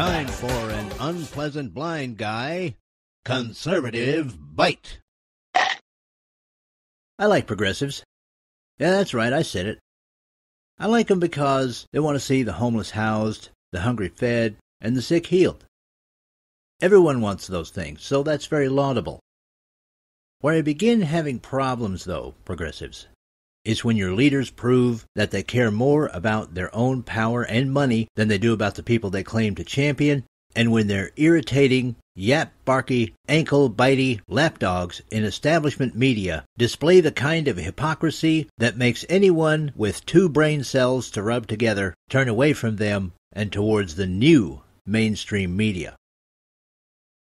Time for an unpleasant blind guy, Conservative Byte. I like progressives. Yeah, that's right, I said it. I like them because they want to see the homeless housed, the hungry fed, and the sick healed. Everyone wants those things, so that's very laudable. Where I begin having problems, though, progressives, is when your leaders prove that they care more about their own power and money than they do about the people they claim to champion, and when their irritating, yap-barky, ankle-bitey lapdogs in establishment media display the kind of hypocrisy that makes anyone with two brain cells to rub together turn away from them and towards the new mainstream media.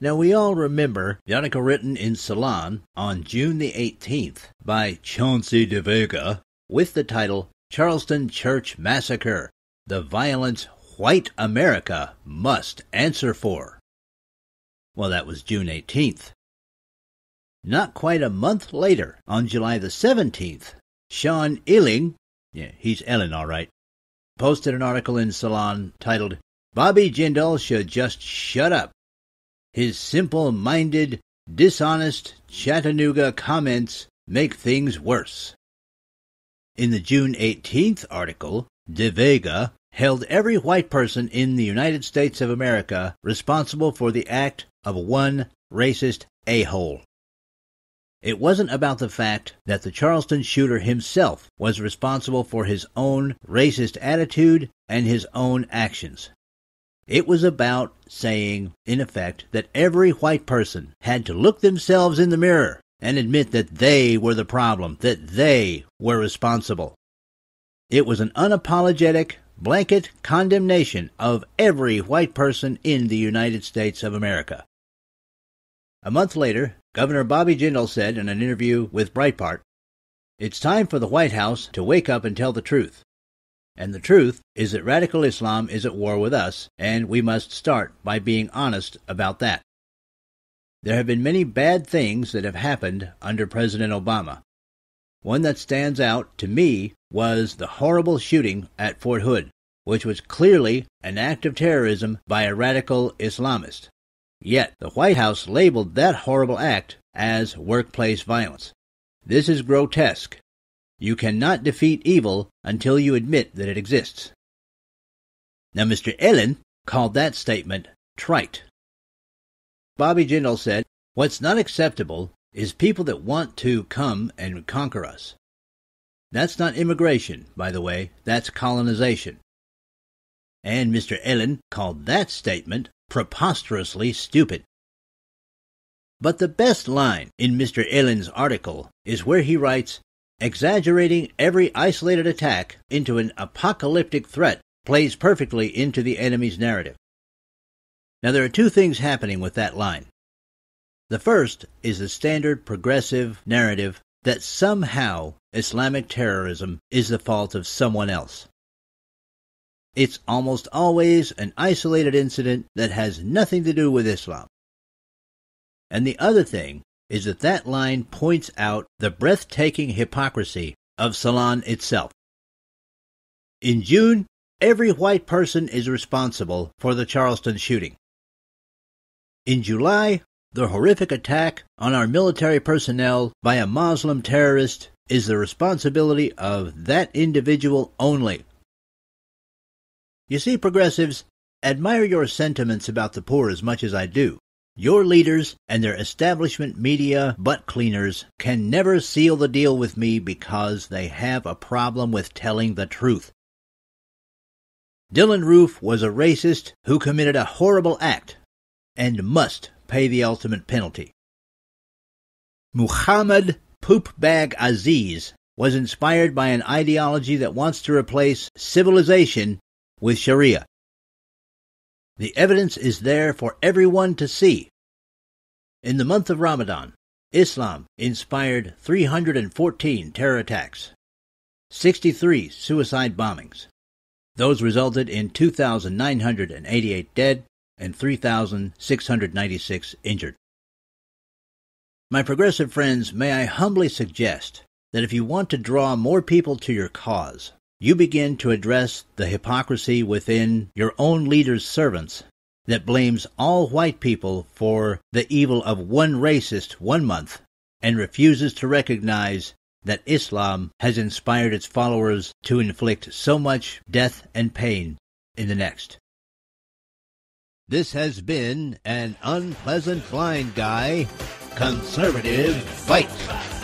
Now, we all remember the article written in Salon on June the 18th by Chauncey de Vega with the title, Charleston Church Massacre, the Violence White America Must Answer For. Well, that was June 18th. Not quite a month later, on July the 17th, Sean Illing, yeah, he's Ellen all right, posted an article in Salon titled, Bobby Jindal Should Just Shut Up. His simple-minded, dishonest Chattanooga comments make things worse. In the June 18th article, De Vega held every white person in the United States of America responsible for the act of one racist a-hole. It wasn't about the fact that the Charleston shooter himself was responsible for his own racist attitude and his own actions. It was about saying, in effect, that every white person had to look themselves in the mirror and admit that they were the problem, that they were responsible. It was an unapologetic, blanket condemnation of every white person in the United States of America. A month later, Governor Bobby Jindal said in an interview with Breitbart, "It's time for the White House to wake up and tell the truth. And the truth is that radical Islam is at war with us, and we must start by being honest about that. There have been many bad things that have happened under President Obama. One that stands out to me was the horrible shooting at Fort Hood, which was clearly an act of terrorism by a radical Islamist. Yet the White House labeled that horrible act as workplace violence. This is grotesque. You cannot defeat evil until you admit that it exists." Now, Mr. Ellen called that statement trite. Bobby Jindal said, "What's not acceptable is people that want to come and conquer us. That's not immigration, by the way, that's colonization." And Mr. Ellen called that statement preposterously stupid. But the best line in Mr. Ellen's article is where he writes, exaggerating every isolated attack into an apocalyptic threat plays perfectly into the enemy's narrative. Now, there are two things happening with that line. The first is the standard progressive narrative that somehow Islamic terrorism is the fault of someone else. It's almost always an isolated incident that has nothing to do with Islam. And the other thing is that line points out the breathtaking hypocrisy of Salon itself. In June, every white person is responsible for the Charleston shooting. In July, the horrific attack on our military personnel by a Muslim terrorist is the responsibility of that individual only. You see, progressives, admire your sentiments about the poor as much as I do. Your leaders and their establishment media butt cleaners can never seal the deal with me because they have a problem with telling the truth. Dylan Roof was a racist who committed a horrible act and must pay the ultimate penalty. Muhammad Poopbag Aziz was inspired by an ideology that wants to replace civilization with Sharia. The evidence is there for everyone to see. In the month of Ramadan, Islam inspired 314 terror attacks, 63 suicide bombings. Those resulted in 2,988 dead and 3,696 injured. My progressive friends, may I humbly suggest that if you want to draw more people to your cause, you begin to address the hypocrisy within your own leaders' servants that blames all white people for the evil of one racist one month and refuses to recognize that Islam has inspired its followers to inflict so much death and pain in the next. This has been an Unpleasant Blind Guy Conservative Byte.